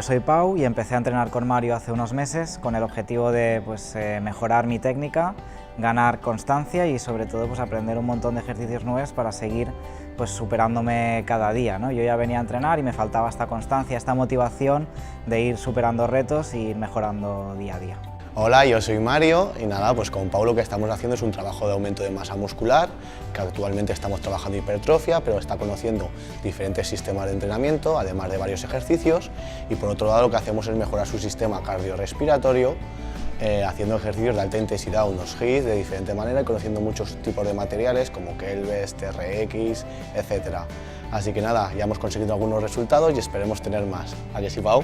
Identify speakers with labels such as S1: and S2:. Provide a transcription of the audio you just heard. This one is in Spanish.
S1: yo soy Pau y empecé a entrenar con Mario hace unos meses con el objetivo de mejorar mi técnica, ganar constancia y sobre todo aprender un montón de ejercicios nuevos para seguir superándome cada día, ¿no? Yo ya venía a entrenar y me faltaba esta constancia, esta motivación de ir superando retos y ir mejorando día a día.
S2: Hola, yo soy Mario y nada, pues con Pau lo que estamos haciendo es un trabajo de aumento de masa muscular, que actualmente estamos trabajando hipertrofia, pero está conociendo diferentes sistemas de entrenamiento, además de varios ejercicios, y por otro lado lo que hacemos es mejorar su sistema cardiorrespiratorio, haciendo ejercicios de alta intensidad, unos HIIT de diferente manera y conociendo muchos tipos de materiales como Kelvest, TRX, etc. Así que nada, ya hemos conseguido algunos resultados y esperemos tener más. ¿A que sí, Pau?